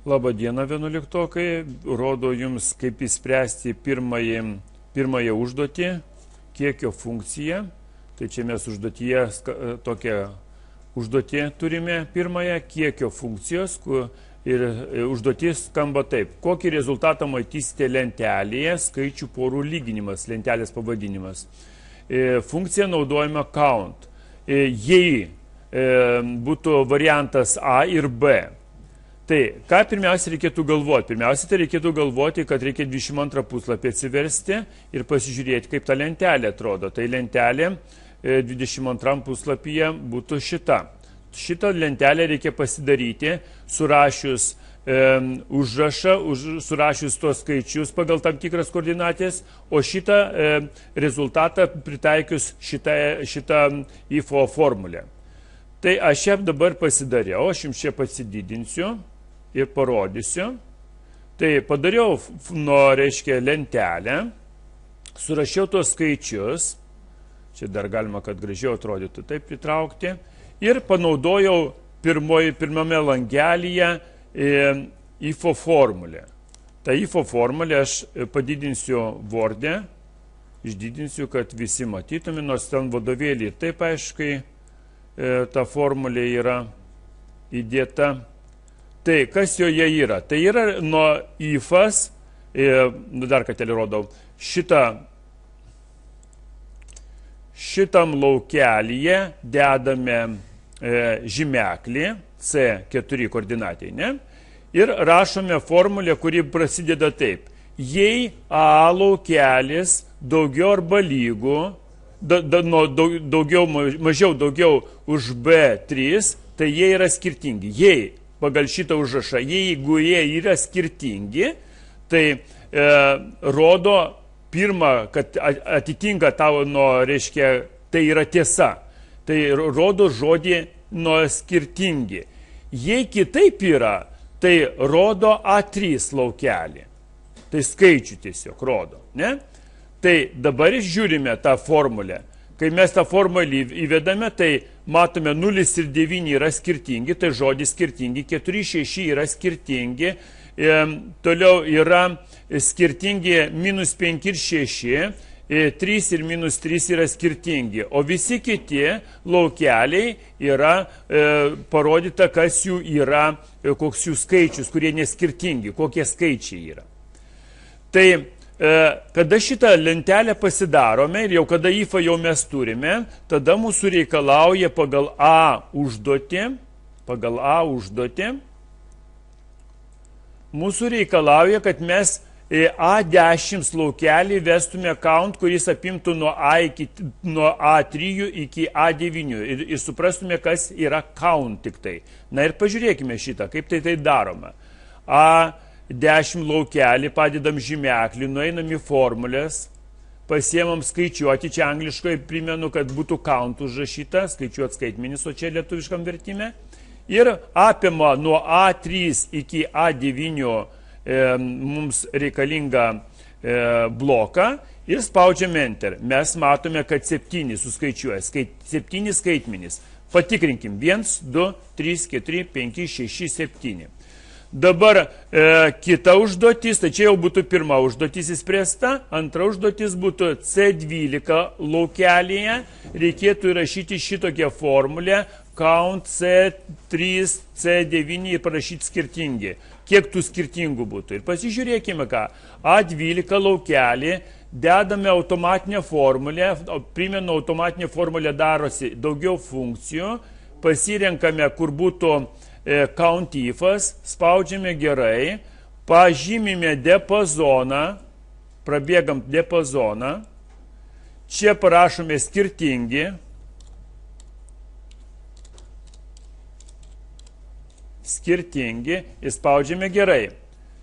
Labadiena, vienuoliktokai. Rodo jums, kaip įspręsti pirmąją užduotį, kiekio funkciją. Tai čia mes užduotyje tokią užduotį turime pirmąją, kiekio funkcijos. Ir užduotis skamba taip. Kokį rezultatą matysite lentelėje, skaičių porų lyginimas, lentelės pavadinimas. Funkcija naudojama count. Jei būtų variantas A ir B. Tai, ką pirmiausia reikėtų galvoti? Pirmiausia, tai reikėtų galvoti, kad reikia 22 puslapį atsiversti ir pasižiūrėti, kaip ta lentelė atrodo. Tai lentelė 22 puslapyje būtų šita. Šitą lentelę reikia pasidaryti, surašius užrašą, surašius tos skaičius pagal tam tikras koordinatės, o šitą rezultatą pritaikius šitą IFO formulę. Tai aš ją dabar pasidariau, aš jums čia pasididinsiu ir parodysiu. Tai padariau, reiškia, lentelę, surašiau tos skaičius, čia dar galima, kad gražiau atrodytų, taip pritraukti, ir panaudojau pirmame langelyje IFO formulę. Ta IFO formulę aš padidinsiu Word'e, išdidinsiu, kad visi matytume, nors ten vadovėlį taip aiškai ta formulė yra įdėta. Tai kas joje yra? Tai yra nuo IFAS, dar kartelį rodau, šitam laukelyje dedame žymeklį, C4 koordinatai, ne? Ir rašome formulę, kuri prasideda taip. Jei A laukelis daugiau arba lygų, mažiau daugiau už B3, tai jie yra skirtingi. Jei, pagal šitą užrašą, jeigu jie yra skirtingi, tai rodo pirmą, kad atitinka tavo, reiškia, tai yra tiesa. Tai rodo žodį nuo skirtingi. Jei kitaip yra, tai rodo A3 laukelį. Tai skaičių tiesiog rodo, ne? Tai dabar žiūrime tą formulę. Kai mes tą formulę įvedame, tai matome 0 ir 9 yra skirtingi, tai žodis skirtingi, 4, 6 yra skirtingi, toliau yra skirtingi -5 ir 6, 3 ir -3 yra skirtingi, o visi kiti laukeliai yra parodyta, kas jų yra, koks jų skaičius, kurie neskirtingi, kokie skaičiai yra. Tai kada šitą lentelę pasidarome ir jau kada IFA jau mes turime, tada mūsų reikalauja pagal A užduotį, mūsų reikalauja, kad mes A10 laukelį vestume count, kuris apimtų nuo A3 iki A9 ir suprastume, kas yra count tik tai. Na ir pažiūrėkime šitą, kaip tai daroma. A10 laukelį, padedam žymeklį, nueinam į formulės, pasiemam skaičiuoti, čia angliškai primenu, kad būtų count užrašyta, skaičiuot skaitmenis, o čia lietuviškam vertime. Ir apima nuo A3 iki A9 mums reikalingą bloką ir spaudžiam Enter. Mes matome, kad 7 suskaičiuoja, 7 skaitmenis. Patikrinkim, 1, 2, 3, 4, 5, 6, 7. Dabar kita užduotis, tai čia jau būtų pirma užduotis įspręsta, antra užduotis būtų C12 laukelėje, reikėtų įrašyti šitokią formulę, count C3, C9 ir parašyti skirtingi. Kiek tų skirtingų būtų. Ir pasižiūrėkime ką, A12 laukelį, dedame automatinę formulę, primenu, automatinė formulė darosi daugiau funkcijų, pasirenkame, kur būtų count IFAS, spaudžiame gerai, pažymime diapazoną, prabėgam diapazoną, čia parašome skirtingi, ir spaudžiame gerai.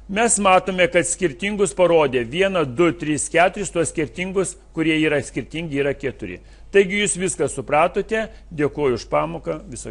Mes matome, kad skirtingus parodė 1, 2, 3, 4, tuos skirtingus, kurie yra skirtingi, yra 4. Taigi jūs viską supratote, dėkuoju už pamoką, viso gero.